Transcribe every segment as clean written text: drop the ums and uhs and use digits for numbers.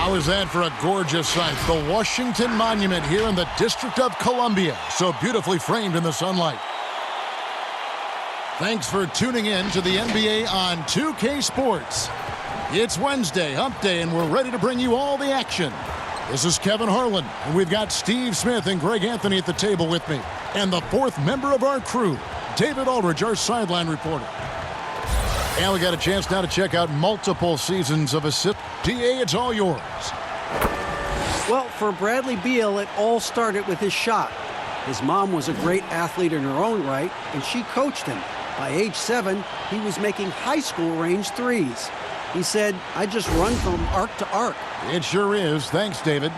How is that for a gorgeous sight? The Washington Monument here in the District of Columbia. So beautifully framed in the sunlight. Thanks for tuning in to the NBA on 2K Sports. It's Wednesday, hump day, and we're ready to bring you all the action. This is Kevin Harlan, and we've got Steve Smith and Greg Anthony at the table with me. And the fourth member of our crew, David Aldridge, our sideline reporter. And we got a chance now to check out multiple seasons of assist. DA, it's all yours. Well, for Bradley Beal, it all started with his shot. His mom was a great athlete in her own right, and she coached him. By age 7, he was making high school range threes. He said, "I just run from arc to arc." It sure is. Thanks, David.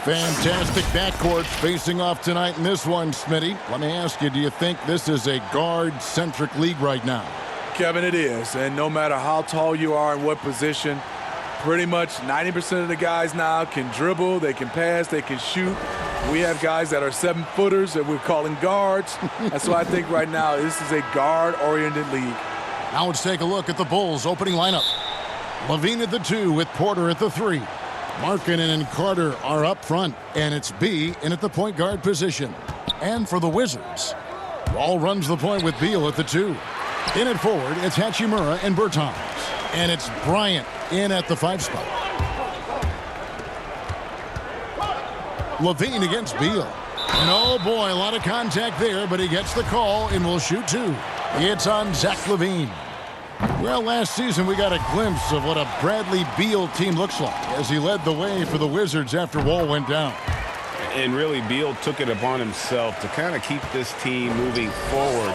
Fantastic backcourt facing off tonight in this one, Smitty. Let me ask you, do you think this is a guard-centric league right now? Kevin, it is. And no matter how tall you are and what position, pretty much 90% of the guys now can dribble, they can pass, they can shoot. We have guys that are 7-footers that we're calling guards. And so I think right now this is a guard-oriented league. Now let's take a look at the Bulls' opening lineup. Levine at the 2 with Porter at the 3. Markkanen and Carter are up front, and it's B in at the point guard position. And for the Wizards, Wall runs the point with Beal at the 2. In at forward, it's Hachimura and Bertans. And it's Bryant in at the 5 spot. Levine against Beal. And oh boy, a lot of contact there, but he gets the call and will shoot 2. It's on Zach LaVine. Well, last season we got a glimpse of what a Bradley Beal team looks like as he led the way for the Wizards after Wall went down. And really, Beal took it upon himself to kind of keep this team moving forward.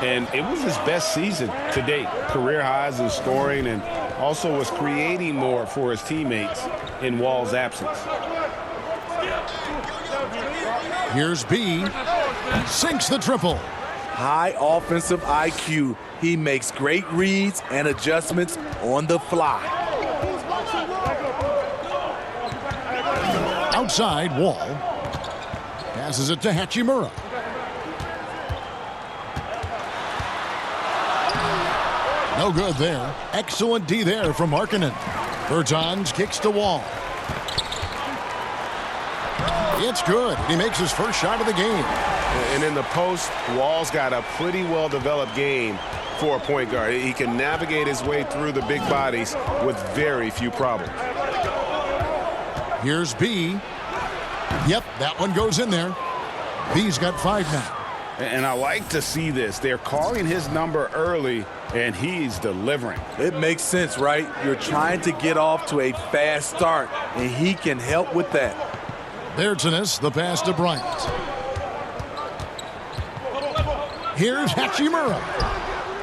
And it was his best season to date. Career highs in scoring, and also was creating more for his teammates in Wall's absence. Here's B. Sinks the triple. High offensive IQ. He makes great reads and adjustments on the fly. Outside, Wall. Passes it to Hachimura. No good there. Excellent D there from Markkanen. Bertans kicks to Wall. It's good. He makes his first shot of the game. And in the post, Wall's got a pretty well-developed game for a point guard. He can navigate his way through the big bodies with very few problems. Here's B. Yep, that one goes in there. B's got 5 now. And I like to see this. They're calling his number early, and he's delivering. It makes sense, right? You're trying to get off to a fast start, and he can help with that. Bertans, the pass to Bryant. Here's Hachimura.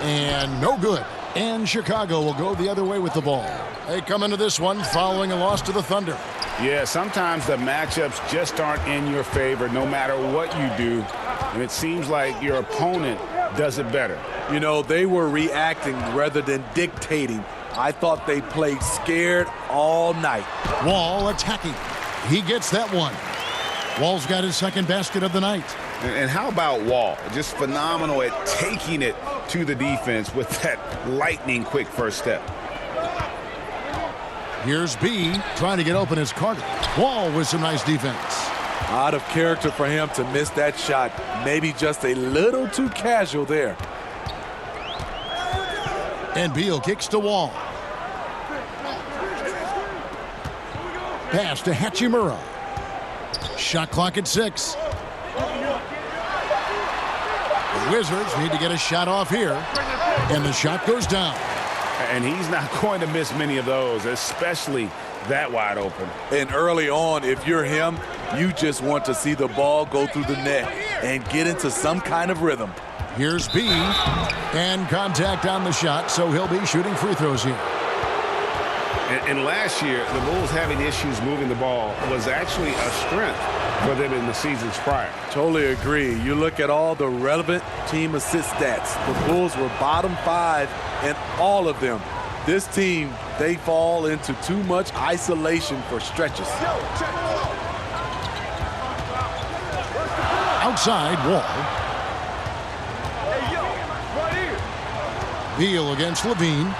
And no good. And Chicago will go the other way with the ball. They come into this one following a loss to the Thunder. Yeah, sometimes the matchups just aren't in your favor no matter what you do. And it seems like your opponent does it better. You know, they were reacting rather than dictating. I thought they played scared all night. Wall attacking. He gets that one. Wall's got his second basket of the night. And how about Wall? Just phenomenal at taking it to the defense with that lightning quick first step. Here's B trying to get open as Carter. Wall with some nice defense. Out of character for him to miss that shot. Maybe just a little too casual there. And Beal kicks to Wall. Pass to Hachimura. Shot clock at 6. The Wizards need to get a shot off here. And the shot goes down. And he's not going to miss many of those, especially that wide open. And early on, if you're him, you just want to see the ball go through the net and get into some kind of rhythm. Here's B. And contact on the shot, so he'll be shooting free throws here. And last year, the Bulls having issues moving the ball was actually a strength for them in the seasons prior. Totally agree. You look at all the relevant team assist stats. The Bulls were bottom 5 in all of them. This team, they fall into too much isolation for stretches. Outside, Wall. Beal against Levine.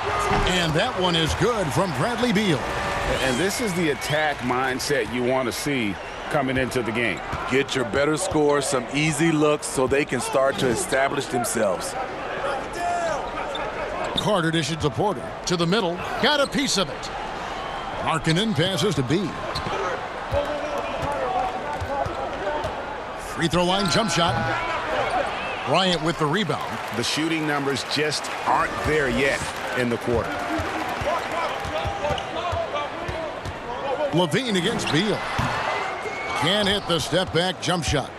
And that one is good from Bradley Beal. And this is the attack mindset you want to see coming into the game. Get your better scores, some easy looks so they can start to establish themselves. Carter dishes to Porter. To the middle. Got a piece of it. Markkanen passes to B. Free throw line jump shot. Bryant with the rebound. The shooting numbers just aren't there yet in the quarter. Levine against Beal. Can't hit the step back jump shot.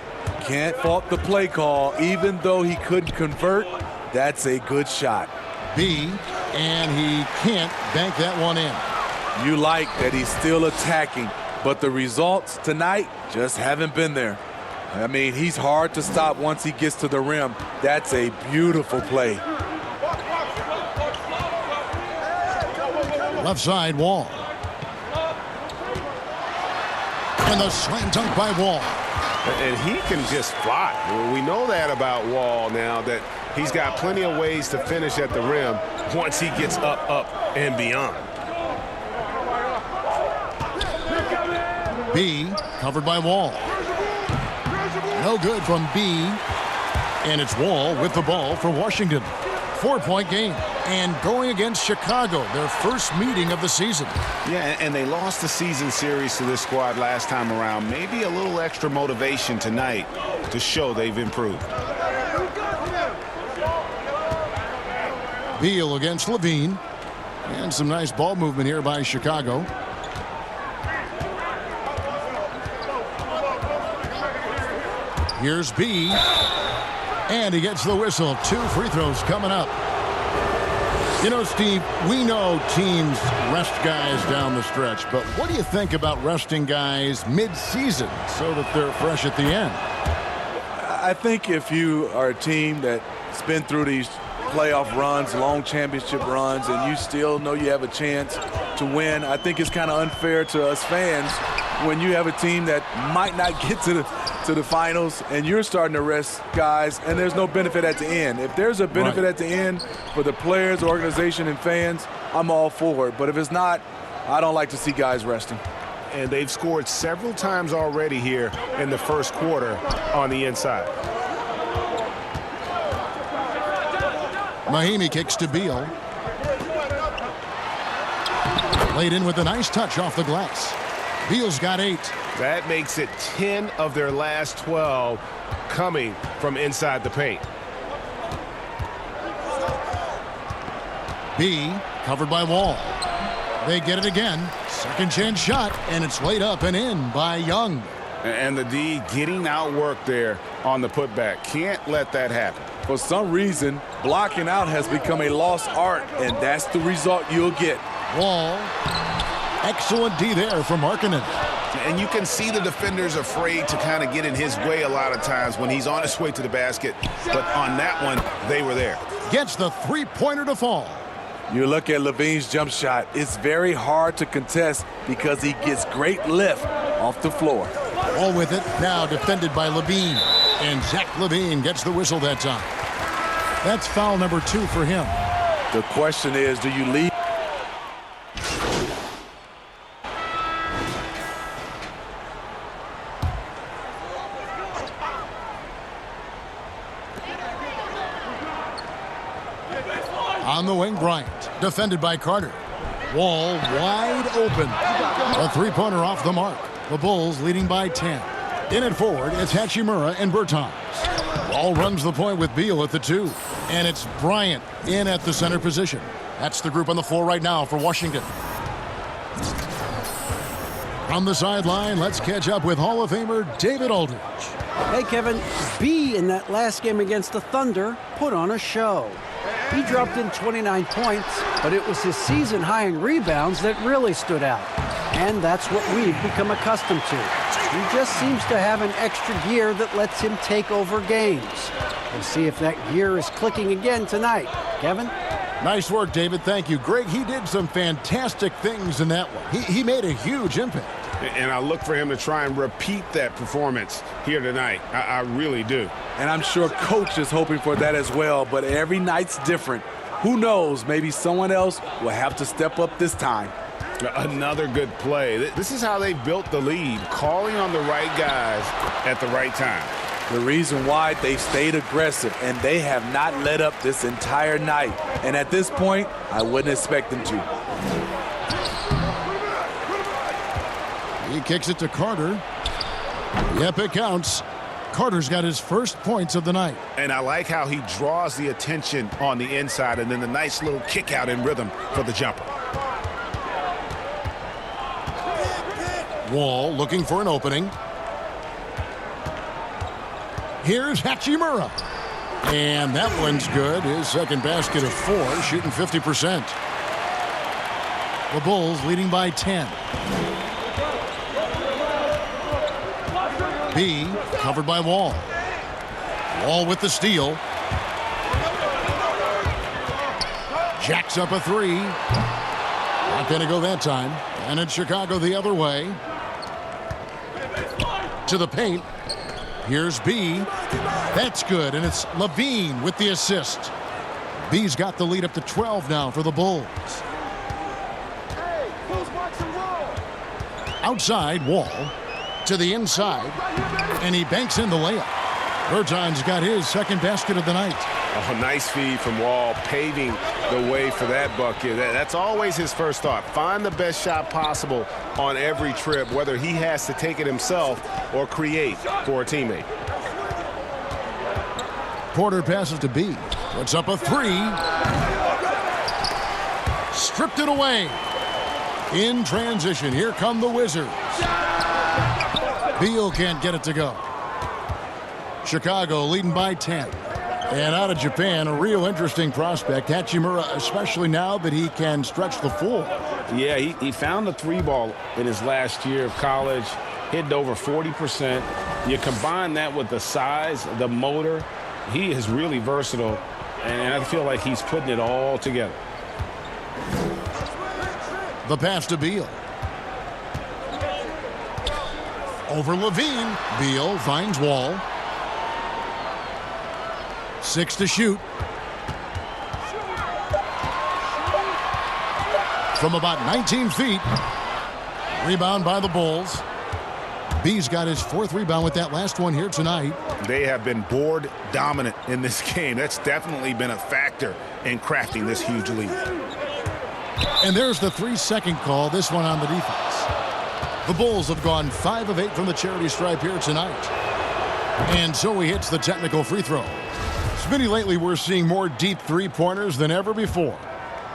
Can't fault the play call. Even though he couldn't convert, that's a good shot. B, and he can't bank that one in. You like that he's still attacking, but the results tonight just haven't been there. I mean, he's hard to stop once he gets to the rim. That's a beautiful play. Left side, Wall. And the slam dunk by Wall. And he can just fly. We know that about Wall now, that he's got plenty of ways to finish at the rim once he gets up, and beyond. B, covered by Wall. No good from B. And it's Wall with the ball for Washington. 4-point game. And going against Chicago, their first meeting of the season. Yeah, and they lost the season series to this squad last time around. Maybe a little extra motivation tonight to show they've improved. Beal against Levine. And some nice ball movement here by Chicago. Here's B. And he gets the whistle. 2 free throws coming up. You know, Steve, we know teams rest guys down the stretch, but what do you think about resting guys mid-season so that they're fresh at the end? I think if you are a team that's been through these playoff runs, long championship runs, and you still know you have a chance to win, I think it's kind of unfair to us fans when you have a team that might not get to the finals and you're starting to rest guys and there's no benefit at the end. If there's a benefit at the end for the players, organization, and fans, I'm all for it. But if it's not, I don't like to see guys resting. And they've scored several times already here in the first quarter on the inside. Mahimi kicks to Beal. Laid in with a nice touch off the glass. Beal's got 8. That makes it 10 of their last 12 coming from inside the paint. B, covered by Wall. They get it again. Second chance shot, and it's laid up and in by Young. And the D getting outworked there on the putback. Can't let that happen. For some reason, blocking out has become a lost art, and that's the result you'll get. Wall. Excellent D there from Markkanen. And you can see the defenders afraid to kind of get in his way a lot of times when he's on his way to the basket. But on that one, they were there. Gets the three-pointer to fall. You look at Levine's jump shot. It's very hard to contest because he gets great lift off the floor. All with it, now defended by Levine. And Zach Levine gets the whistle that time. That's foul number 2 for him. The question is, do you leave? On the wing, Bryant, defended by Carter. Wall wide open. A three-pointer off the mark. The Bulls leading by 10. In at forward, it's Hachimura and Bertans. Wall runs the point with Beal at the 2. And it's Bryant in at the center position. That's the group on the floor right now for Washington. From the sideline, let's catch up with Hall of Famer David Aldridge. Hey, Kevin, B in that last game against the Thunder put on a show. He dropped in 29 points, but it was his season high in rebounds that really stood out. And that's what we've become accustomed to. He just seems to have an extra gear that lets him take over games. We'll see if that gear is clicking again tonight. Kevin? Nice work, David. Thank you. Greg, he did some fantastic things in that one. He made a huge impact. And I look for him to try and repeat that performance here tonight. I really do. And I'm sure coach is hoping for that as well, but every night's different. Who knows, maybe someone else will have to step up this time. Another good play. This is how they built the lead, calling on the right guys at the right time. The reason why they stayed aggressive, and they have not let up this entire night. And at this point, I wouldn't expect them to. He kicks it to Carter. Yep, it counts. Carter's got his first points of the night. And I like how he draws the attention on the inside, and then the nice little kick out in rhythm for the jumper. Wall looking for an opening. Here's Hachimura. And that one's good. His second basket of 4, shooting 50%. The Bulls leading by 10. B covered by Wall. Wall with the steal. Jacks up a 3. Not going to go that time. And it's Chicago the other way. To the paint. Here's B. That's good, and it's Levine with the assist. B's got the lead up to 12 now for the Bulls. Outside, Wall to the inside, and he banks in the layup. Berton's got his second basket of the night. Oh, nice feed from Wall, paving the way for that bucket. That's always his first thought. Find the best shot possible on every trip, whether he has to take it himself or create for a teammate. Porter passes to B. Puts up a 3. Stripped it away. In transition, here come the Wizards. Beal can't get it to go. Chicago leading by 10. And out of Japan, a real interesting prospect, Hachimura, especially now that he can stretch the floor. Yeah, he found the 3-ball in his last year of college, hit over 40%. You combine that with the size, the motor, he is really versatile, and I feel like he's putting it all together. The pass to Beal. Over Levine. Beal finds Wall. 6 to shoot. From about 19 feet. Rebound by the Bulls. B's got his 4th rebound with that last one here tonight. They have been board dominant in this game. That's definitely been a factor in crafting this huge lead. And there's the 3-second call, this one on the defense. The Bulls have gone 5 of 8 from the charity stripe here tonight. And so he hits the technical free throw. Smitty, lately we're seeing more deep three-pointers than ever before.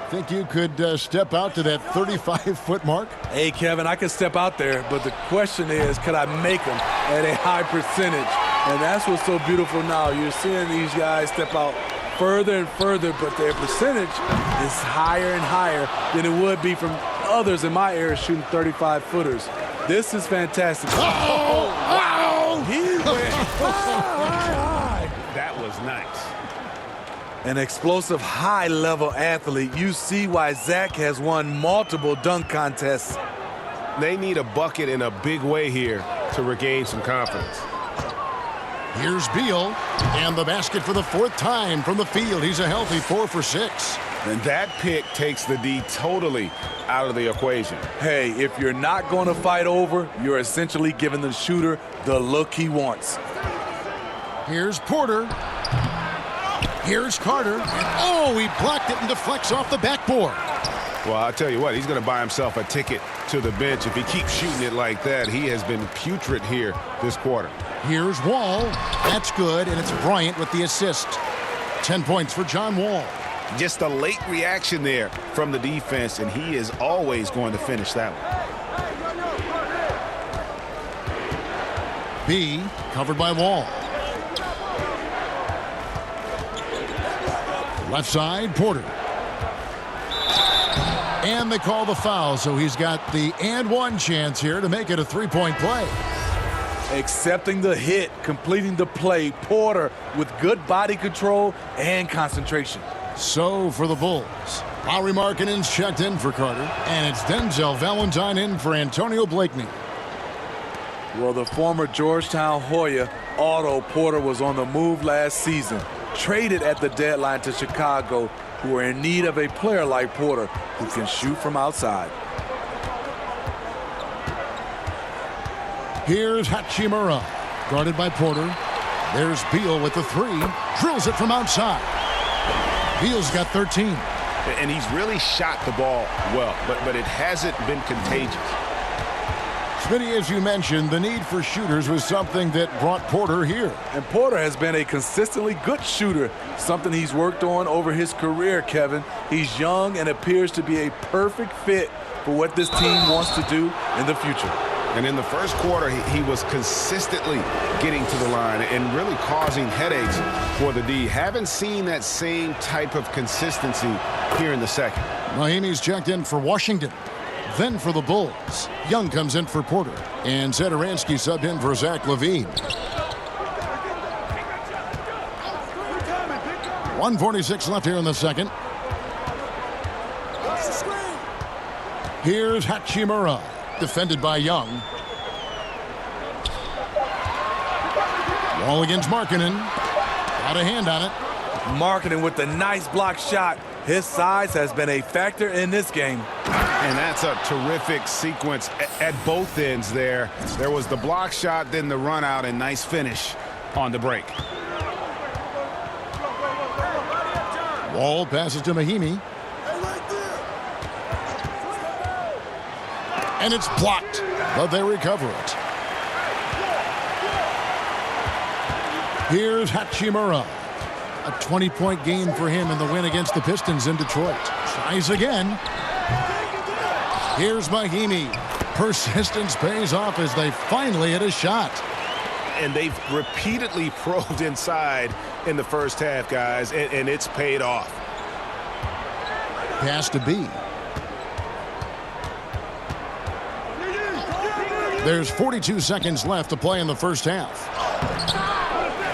Think you could step out to that 35-foot mark? Hey, Kevin, I can step out there, but the question is, could I make them at a high percentage? And that's what's so beautiful now. You're seeing these guys step out further and further, but their percentage is higher and higher than it would be from others in my area shooting 35-footers. This is fantastic. Oh, wow! He went high. That was nice. An explosive, high-level athlete. You see why Zach has won multiple dunk contests. They need a bucket in a big way here to regain some confidence. Here's Beal, and the basket for the 4th time from the field. He's a healthy 4 for 6. And that pick takes the D totally out of the equation. Hey, if you're not going to fight over, you're essentially giving the shooter the look he wants. Here's Porter. Here's Carter. And oh, he blocked it and deflects off the backboard. Well, I'll tell you what, he's going to buy himself a ticket to the bench. If he keeps shooting it like that, he has been putrid here this quarter. Here's Wall. That's good, and it's Bryant with the assist. 10 points for John Wall. Just a late reaction there from the defense, and he is always going to finish that one. B covered by Wall. Left side, Porter. And they call the foul, so he's got the and one chance here to make it a 3-point play. Accepting the hit, completing the play. Porter with good body control and concentration. So for the Bulls, Lauri Markkanen's checked in for Carter, and it's Denzel Valentine in for Antonio Blakeney. Well, the former Georgetown Hoya, Otto Porter, was on the move last season. Traded at the deadline to Chicago, who are in need of a player like Porter who can shoot from outside. Here's Hachimura, guarded by Porter. There's Beal with the three. Drills it from outside. Beal's got 13. And he's really shot the ball well, but it hasn't been contagious. Smitty, as you mentioned, the need for shooters was something that brought Porter here. And Porter has been a consistently good shooter, something he's worked on over his career, Kevin. He's young and appears to be a perfect fit for what this team wants to do in the future. And in the first quarter, he was consistently getting to the line and really causing headaches for the D. Haven't seen that same type of consistency here in the second. Mahimi's checked in for Washington. Then for the Bulls, Young comes in for Porter. And Zedaransky subbed in for Zach LaVine. 1:46 left here in the second. Here's Hachimura, defended by Young. Wall against Markkanen. Got a hand on it. Markkanen with the nice block shot. His size has been a factor in this game. And that's a terrific sequence at both ends there. There was the block shot, then the run out, and nice finish on the break. Wall passes to Mahimi. And it's blocked, but they recover it. Here's Hachimura. A 20-point game for him in the win against the Pistons in Detroit. Tries again. Here's Mahimi. Persistence pays off as they finally hit a shot. And they've repeatedly probed inside in the first half, guys, and it's paid off. Pass to B. There's 42 seconds left to play in the first half.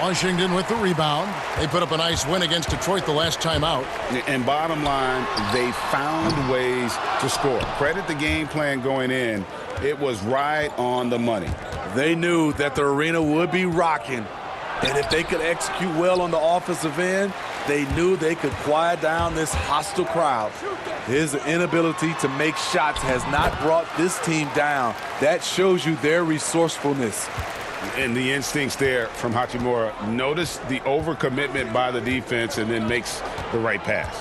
Washington with the rebound. They put up a nice win against Detroit the last time out. And bottom line, they found ways to score. Credit the game plan going in. It was right on the money. They knew that the arena would be rocking. And if they could execute well on the offensive end, they knew they could quiet down this hostile crowd. His inability to make shots has not brought this team down. That shows you their resourcefulness. And the instincts there from Hachimura. Notice the overcommitment by the defense and then makes the right pass.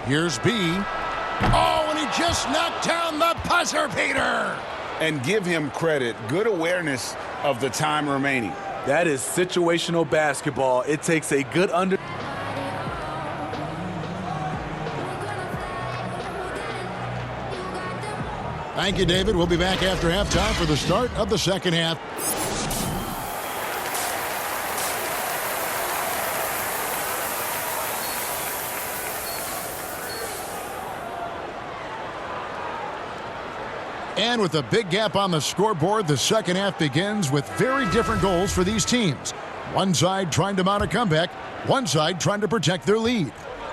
Here's B. Oh, and he just knocked down the buzzer beater. And give him credit. Good awareness of the time remaining. That is situational basketball. It takes a good under... Thank you, David. We'll be back after halftime for the start of the second half. And with a big gap on the scoreboard, the second half begins with very different goals for these teams. One side trying to mount a comeback, one side trying to protect their lead.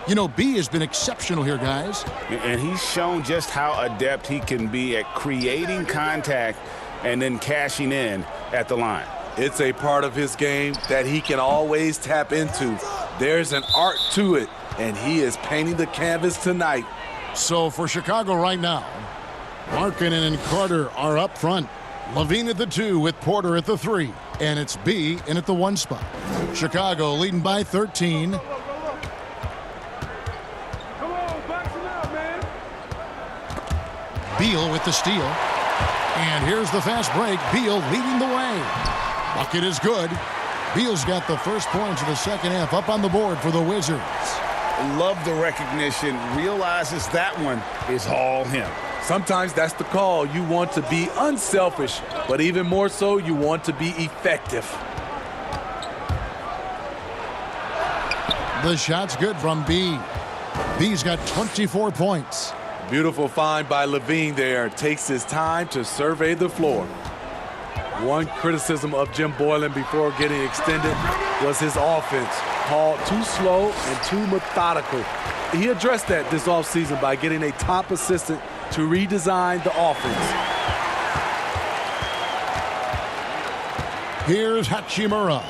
You know, B has been exceptional here, guys. And he's shown just how adept he can be at creating contact and then cashing in at the line. It's a part of his game that he can always tap into. There's an art to it, and he is painting the canvas tonight. So for Chicago right now, Markkanen and Carter are up front. LaVine at the 2 with Porter at the 3. And it's B in at the 1 spot. Chicago leading by 13. Beal with the steal. And here's the fast break. Beal leading the way. Bucket is good. Beal's got the first points of the second half up on the board for the Wizards. Love the recognition. Realizes that one is all him. Sometimes that's the call. You want to be unselfish, but even more so, you want to be effective. The shot's good from B. B's got 24 points. Beautiful find by LaVine there. Takes his time to survey the floor. One criticism of Jim Boylen before getting extended was his offense. Called too slow and too methodical. He addressed that this offseason by getting a top assistant to redesign the offense. Here's Hachimura.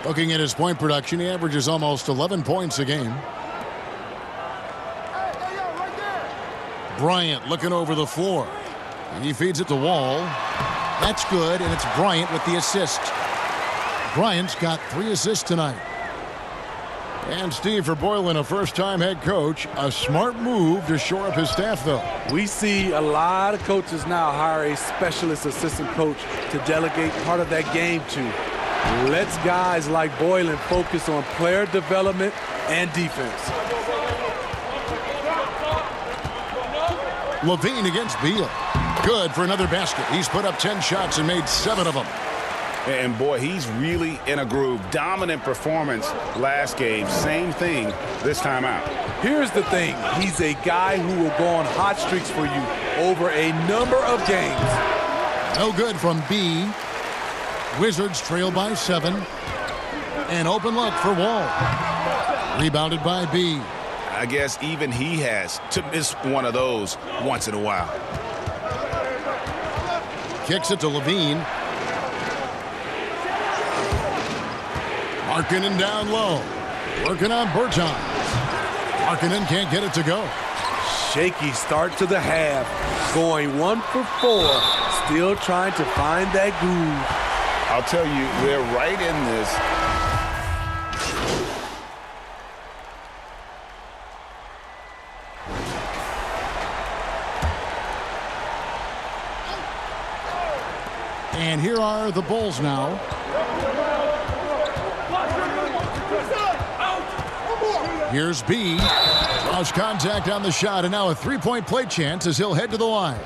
Looking at his point production, he averages almost 11 points a game. Bryant looking over the floor. He feeds it to Wall. That's good, and it's Bryant with the assist. Bryant's got 3 assists tonight. And Steve, for Boylan, a first-time head coach, a smart move to shore up his staff, though. We see a lot of coaches now hire a specialist assistant coach to delegate part of that game to. Lets guys like Boylan focus on player development and defense. Levine against Beal. Good for another basket. He's put up 10 shots and made 7 of them. And boy, he's really in a groove. Dominant performance last game. Same thing this time out. Here's the thing. He's a guy who will go on hot streaks for you over a number of games. No good from B. Wizards trail by 7. An open look for Wall. Rebounded by B. I guess even he has to miss one of those once in a while. Kicks it to Levine. Markkanen down low. Working on Bertans. Markkanen can't get it to go. Shaky start to the half. Going 1 for 4. Still trying to find that groove. I'll tell you, they're right in this. And here are the Bulls now. Here's B. Draws contact on the shot, and now a three-point play chance as he'll head to the line.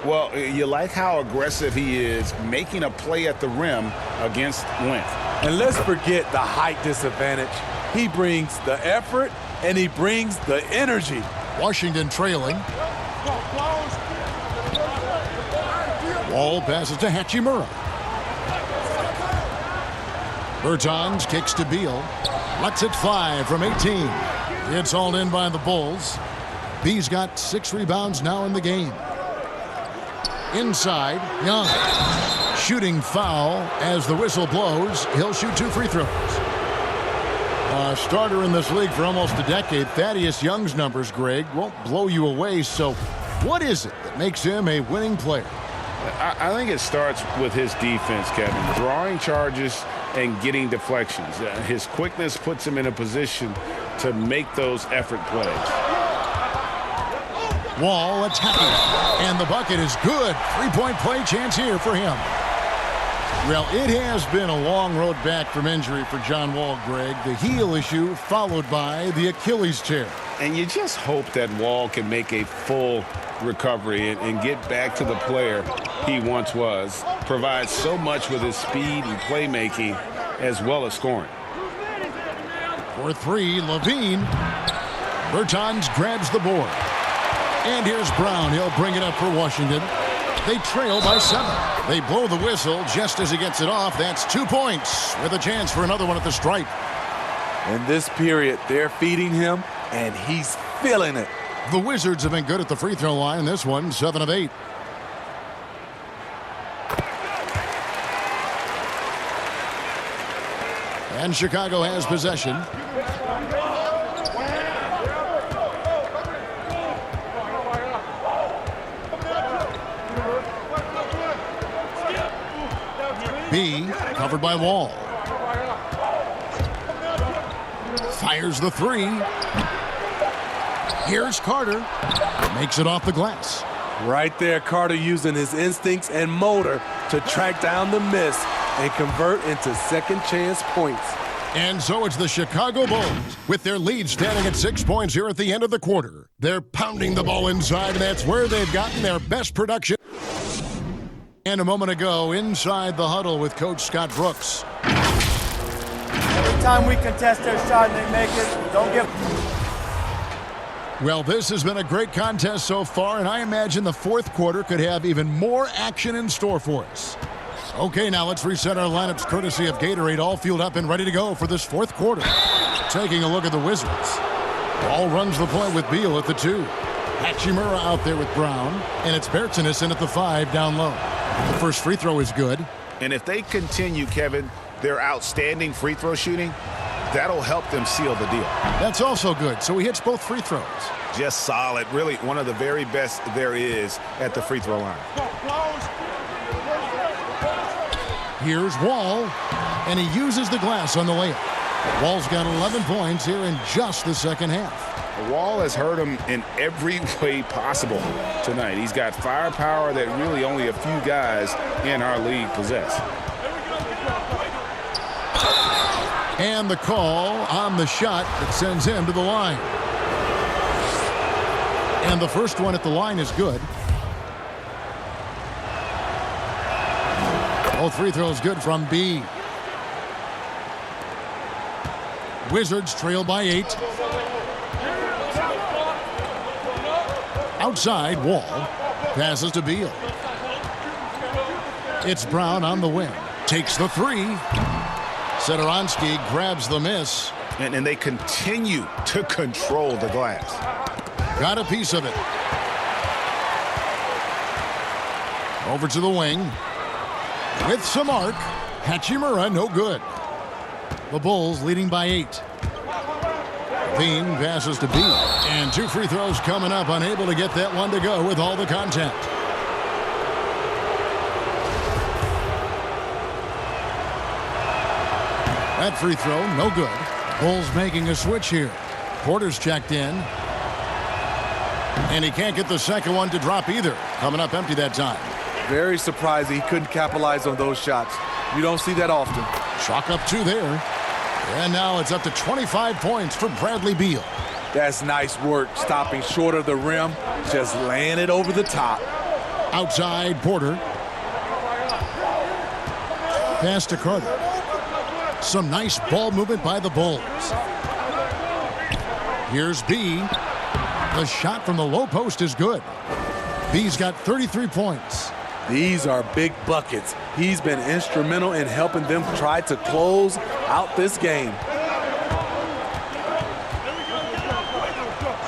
Well, you like how aggressive he is making a play at the rim against length. And let's forget the height disadvantage. He brings the effort, and he brings the energy. Washington trailing. Wall passes to Hachimura. Bertans kicks to Beal. Lets it fly from 18. It's hauled in by the Bulls. B's got 6 rebounds now in the game. Inside, Young. Shooting foul as the whistle blows. He'll shoot 2 free throws. A starter in this league for almost a decade. Thaddeus Young's numbers, Greg, won't blow you away. So what is it that makes him a winning player? I think it starts with his defense, Kevin. Drawing charges and getting deflections. His quickness puts him in a position to make those effort plays. Wall attacking, and the bucket is good. Three-point play chance here for him. Well, it has been a long road back from injury for John Wall, Greg. The heel issue followed by the Achilles tear. And you just hope that Wall can make a full recovery and get back to the player he once was. Provides so much with his speed and playmaking as well as scoring. For 3, Levine. Bertans grabs the board. And here's Brown. He'll bring it up for Washington. They trail by 7. They blow the whistle just as he gets it off. That's 2 points with a chance for another one at the stripe. In this period, they're feeding him, and he's feeling it. The Wizards have been good at the free throw line. This one, 7 of 8. And Chicago has possession. B, covered by Wall. Fires the 3. Here's Carter. Makes it off the glass. Right there, Carter using his instincts and motor to track down the miss and convert into second chance points. And so it's the Chicago Bulls with their lead standing at 6 points here at the end of the quarter. They're pounding the ball inside, and that's where they've gotten their best production. And a moment ago, inside the huddle with Coach Scott Brooks. Every time we contest their shot and they make it, don't give. Well, this has been a great contest so far, and I imagine the fourth quarter could have even more action in store for us. Okay, now let's reset our lineups courtesy of Gatorade, all fueled up and ready to go for this fourth quarter. Taking a look at the Wizards. Ball runs the point with Beal at the 2. Hachimura out there with Brown, and it's Bertans in at the 5 down low. The first free throw is good. And if they continue, Kevin, their outstanding free throw shooting, that'll help them seal the deal. That's also good. So he hits both free throws. Just solid. Really one of the very best there is at the free throw line. Here's Wall, and he uses the glass on the layup. Wall's got 11 points here in just the second half. Wall has hurt him in every way possible tonight. He's got firepower that really only a few guys in our league possess. And the call on the shot that sends him to the line. And the first one at the line is good. Both free throws good from B. Wizards trail by 8. Outside, Wall passes to Beal. It's Brown on the wing. Takes the 3. Setoransky grabs the miss. And they continue to control the glass. Got a piece of it. Over to the wing. With some arc. Hachimura, no good. The Bulls leading by 8. Bean passes to Beal. And 2 free throws coming up. Unable to get that one to go with all the contact. That free throw, no good. Bulls making a switch here. Porter's checked in. And he can't get the second one to drop either. Coming up empty that time. Very surprised he couldn't capitalize on those shots. You don't see that often. Chalk up 2 there. And now it's up to 25 points for Bradley Beal. That's nice work, stopping short of the rim, just laying it over the top. Outside, Porter. Pass to Carter. Some nice ball movement by the Bulls. Here's B. The shot from the low post is good. B's got 33 points. These are big buckets. He's been instrumental in helping them try to close out this game.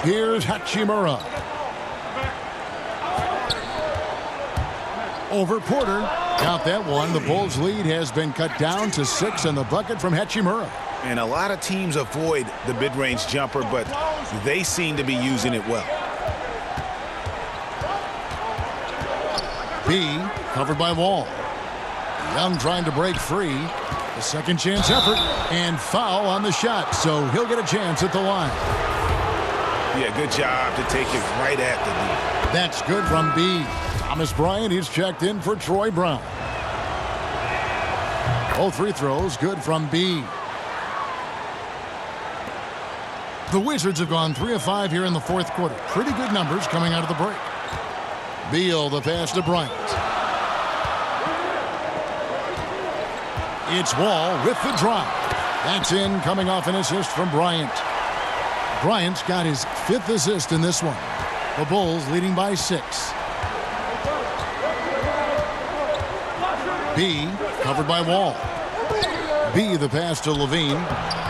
Here's Hachimura. Over Porter. Count that one. The Bulls' lead has been cut down to 6 in the bucket from Hachimura. And a lot of teams avoid the mid-range jumper, but they seem to be using it well. B covered by Wall. Young trying to break free. A second chance effort and foul on the shot, so he'll get a chance at the line. Yeah, good job to take it right at the knee. That's good from B. Thomas Bryant, he's checked in for Troy Brown. Both free throws good from B. The Wizards have gone 3 of 5 here in the fourth quarter. Pretty good numbers coming out of the break. Beal, the pass to Bryant. It's Wall with the drive. That's in, coming off an assist from Bryant. Bryant's got his 5th assist in this one. The Bulls leading by 6. B covered by Wall. B the pass to Levine.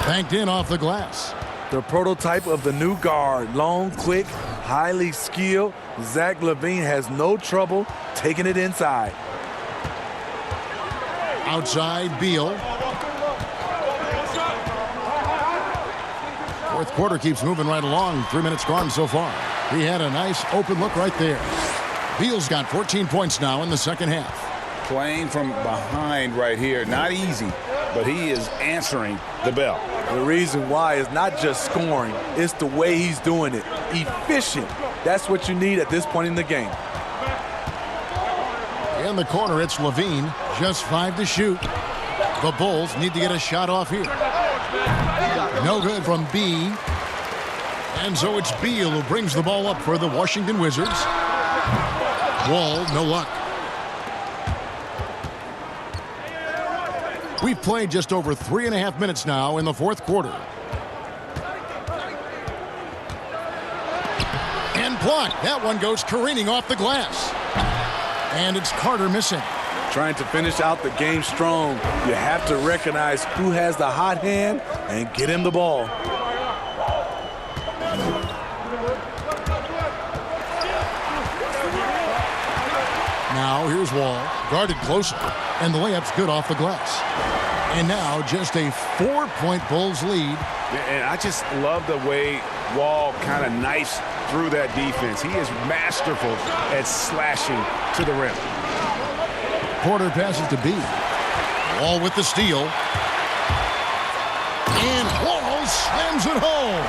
Banked in off the glass. The prototype of the new guard. Long, quick, highly skilled. Zach LaVine has no trouble taking it inside. Outside, Beal. Fourth quarter keeps moving right along. 3 minutes gone so far. He had a nice open look right there. Beal's got 14 points now in the second half. Playing from behind right here. Not easy, but he is answering the bell. The reason why is not just scoring. It's the way he's doing it. Efficient. That's what you need at this point in the game. In the corner, it's Levine. Just 5 to shoot. The Bulls need to get a shot off here. No good from B. And so it's Beal who brings the ball up for the Washington Wizards. Wall, no luck. We've played just over 3.5 minutes now in the fourth quarter. And blocked. That one goes careening off the glass. And it's Carter missing. Trying to finish out the game strong. You have to recognize who has the hot hand and get him the ball. Now here's Wall, guarded closer, and the layup's good off the glass. And now just a 4-point Bulls lead. And I just love the way Wall kind of knifes through that defense. He is masterful at slashing to the rim. Porter passes to B. Wall with the steal. And Wall slams it home.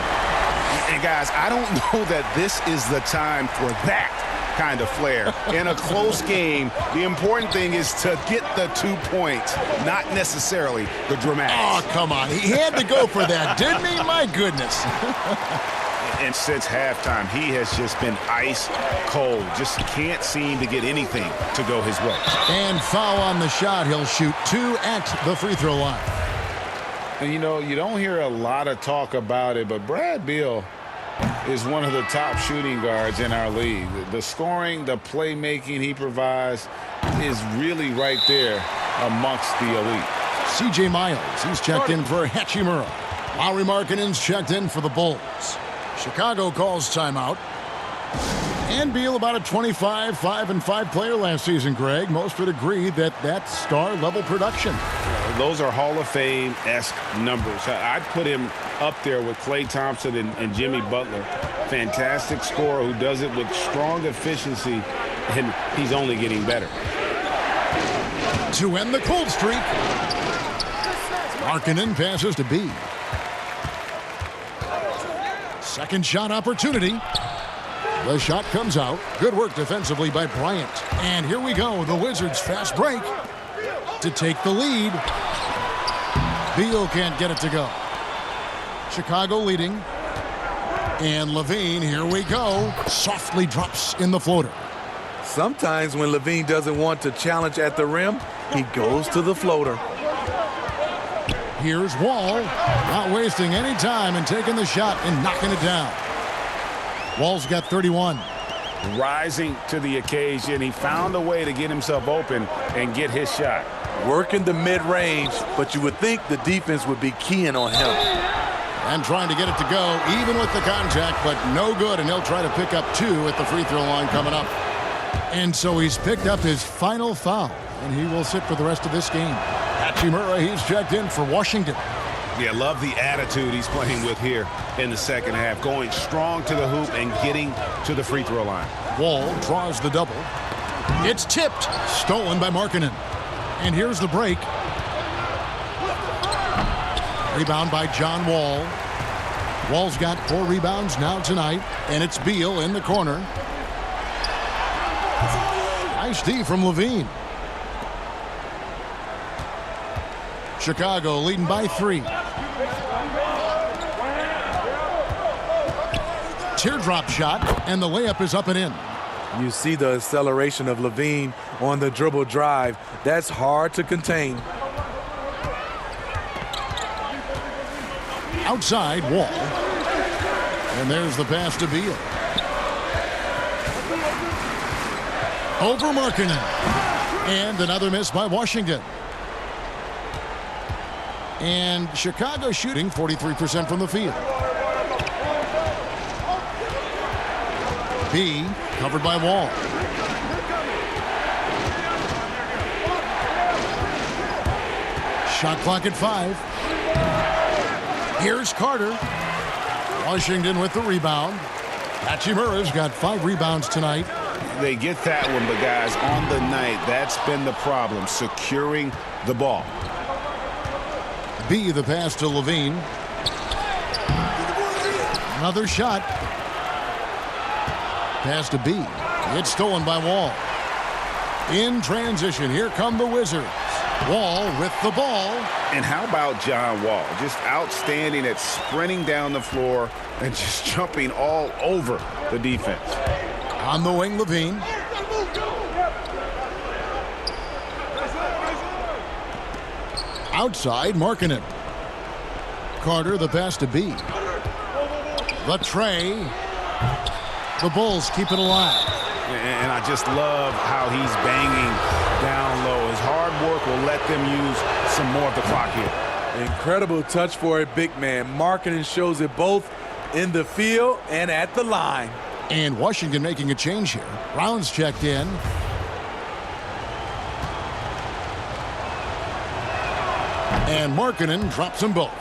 And guys, I don't know that this is the time for that kind of flair. In a close game, the important thing is to get the 2 points, not necessarily the dramatics. Oh, come on. He had to go for that, didn't he? My goodness. And since halftime, he has just been ice cold. Just can't seem to get anything to go his way. And foul on the shot. He'll shoot 2 at the free throw line. And, you know, you don't hear a lot of talk about it, but Brad Beal is one of the top shooting guards in our league. The scoring, the playmaking he provides is really right there amongst the elite. C.J. Miles, he's checked in for Hachimura. Lauri Markkanen's checked in for the Bulls. Chicago calls timeout. And Beal about a 25, 5-5 player last season, Greg. Most would agree that that's star-level production. Those are Hall of Fame-esque numbers. I'd put him up there with Klay Thompson and Jimmy Butler. Fantastic scorer who does it with strong efficiency, and he's only getting better. To end the cold streak, Markkanen passes to B. Second shot opportunity. The shot comes out. Good work defensively by Bryant. And here we go. The Wizards fast break to take the lead. Beal can't get it to go. Chicago leading. And Levine, here we go. Softly drops in the floater. Sometimes when Levine doesn't want to challenge at the rim, he goes to the floater. Here's Wall, not wasting any time and taking the shot and knocking it down. Wall's got 31. Rising to the occasion, he found a way to get himself open and get his shot. Working the mid-range, but you would think the defense would be keying on him. And trying to get it to go, even with the contact, but no good, and he'll try to pick up 2 at the free throw line coming up. And so he's picked up his final foul, and he will sit for the rest of this game. Hachimura, he's checked in for Washington. Yeah, love the attitude he's playing with here in the second half, going strong to the hoop and getting to the free throw line. Wall draws the double. It's tipped, stolen by Markkanen. And here's the break. Rebound by John Wall. Wall's got 4 rebounds now tonight, and it's Beal in the corner. Nice D from Levine. Chicago leading by 3. Teardrop shot, and the layup is up and in. You see the acceleration of Levine on the dribble drive. That's hard to contain. Outside, Wall. And there's the pass to Beal. Over Markkanen. And another miss by Washington. And Chicago shooting 43% from the field. B covered by Wall. Shot clock at 5. Here's Carter. Washington with the rebound. Hachimura's got 5 rebounds tonight. They get that one, but guys, on the night, that's been the problem, securing the ball. B the pass to Levine. Another shot. Pass to B. It's stolen by Wall. In transition, here come the Wizards. Wall with the ball. And how about John Wall? Just outstanding at sprinting down the floor and just jumping all over the defense. On the wing, Levine. Outside, Markkanen. Carter, the pass to B. The tray. The Bulls keep it alive. And I just love how he's banging down low. His hard work will let them use some more of the clock here. Incredible touch for a big man. Markkanen shows it both in the field and at the line. And Washington making a change here. Brown's checked in. And Markkanen drops them both.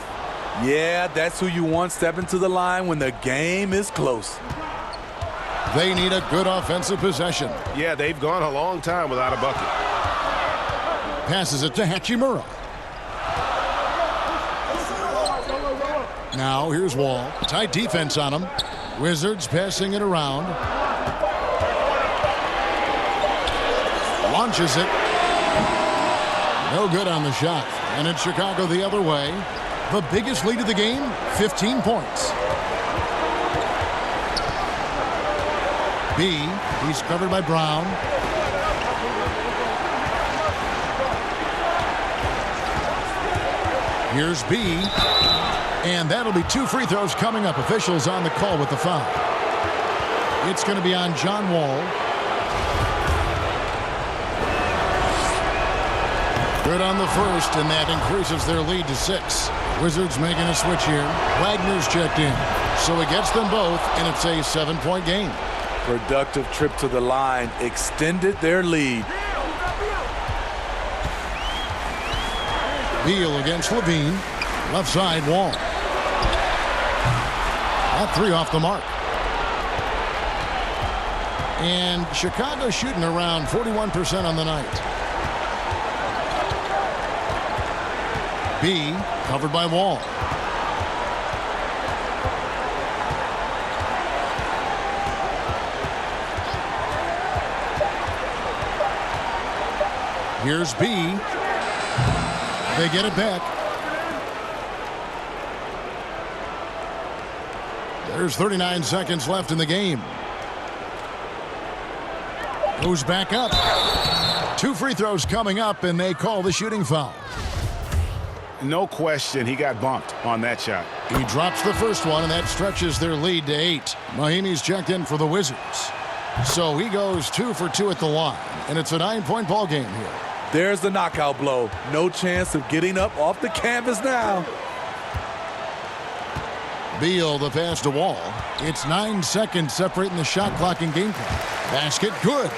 Yeah, that's who you want stepping to the line when the game is close. They need a good offensive possession. Yeah, they've gone a long time without a bucket. Passes it to Hachimura. Now here's Wall. Tight defense on him. Wizards passing it around. Launches it. No good on the shot. And it's Chicago the other way. The biggest lead of the game, 15 points. B, he's covered by Brown. Here's B. And that'll be 2 free throws coming up. Officials on the call with the foul. It's going to be on John Wall. Good on the first, and that increases their lead to 6. Wizards making a switch here. Wagner's checked in. So it gets them both, and it's a 7-point game. Productive trip to the line extended their lead. Beal against Levine. Left side, Wall. That 3 off the mark. And Chicago shooting around 41% on the night. B, covered by Wall. Here's B. They get it back. There's 39 seconds left in the game. Goes back up. 2 free throws coming up, and they call the shooting foul. No question, he got bumped on that shot. He drops the first one, and that stretches their lead to 8. Mahimi's checked in for the Wizards. So he goes 2 for 2 at the line, and it's a 9-point ball game here. There's the knockout blow. No chance of getting up off the canvas now. Beal the pass to Wall. It's 9 seconds separating the shot clock and game clock. Basket good.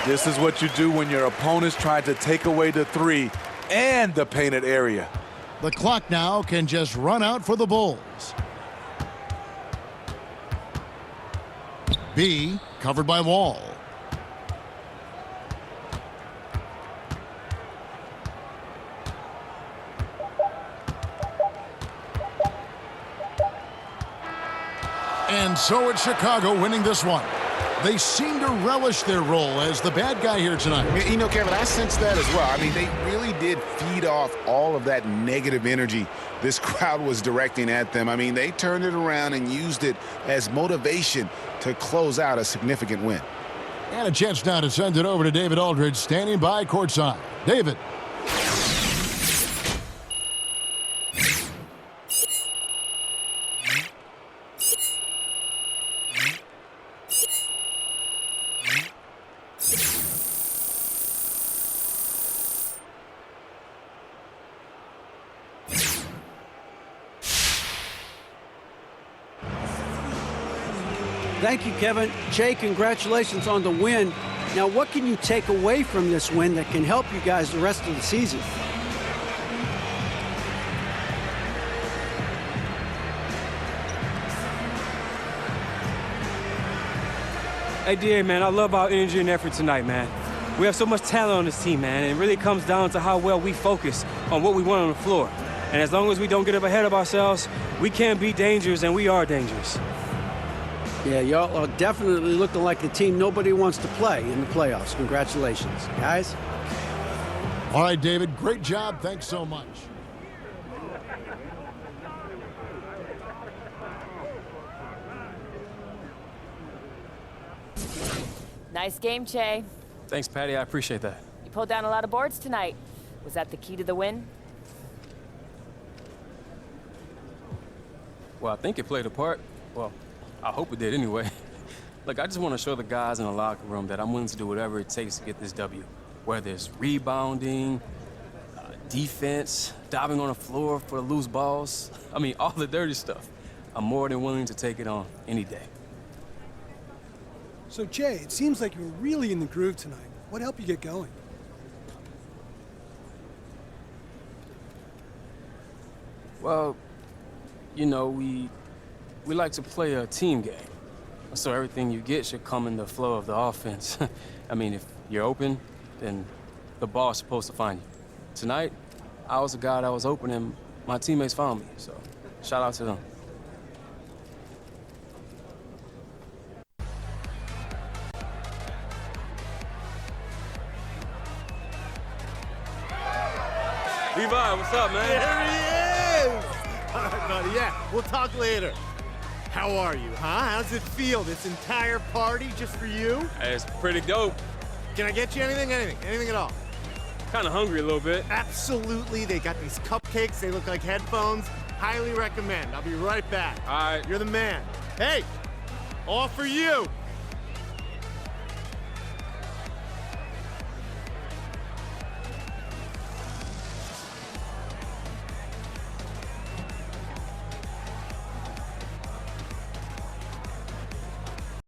This is what you do when your opponent's trying to take away the 3 and the painted area. The clock now can just run out for the Bulls. B, covered by Wall. And so it's Chicago winning this one. They seem to relish their role as the bad guy here tonight. You know, Kevin, I sense that as well. I mean, they really did feed off all of that negative energy this crowd was directing at them. I mean, they turned it around and used it as motivation to close out a significant win. And a chance now to send it over to David Aldridge, standing by courtside. David. Thank you, Kevin. Jay, congratulations on the win. Now, what can you take away from this win that can help you guys the rest of the season? Hey, D.A., man, I love our energy and effort tonight, man. We have so much talent on this team, man, and it really comes down to how well we focus on what we want on the floor. And as long as we don't get up ahead of ourselves, we can be dangerous, and we are dangerous. Yeah, y'all are definitely looking like the team nobody wants to play in the playoffs. Congratulations, guys. All right, David, great job. Thanks so much. Nice game, Che. Thanks, Patty. I appreciate that. You pulled down a lot of boards tonight. Was that the key to the win? Well, I think it played a part. Well, I hope it did anyway. Look, I just want to show the guys in the locker room that I'm willing to do whatever it takes to get this W. Whether it's rebounding, defense, diving on the floor for the loose balls. I mean, all the dirty stuff. I'm more than willing to take it on any day. So, Jay, it seems like you're really in the groove tonight. What helped you get going? Well, you know, we like to play a team game. So everything you get should come in the flow of the offense. I mean, if you're open, then the ball's supposed to find you. Tonight, I was the guy that was open and my teammates found me, so shout out to them. Levi, what's up, man? There he is! All right, buddy, yeah, we'll talk later. How are you, huh? How's it feel, this entire party just for you? Hey, it's pretty dope. Can I get you anything? Anything at all? Kind of hungry a little bit. Absolutely, they got these cupcakes, they look like headphones. Highly recommend. I'll be right back. All right. You're the man. Hey, all for you.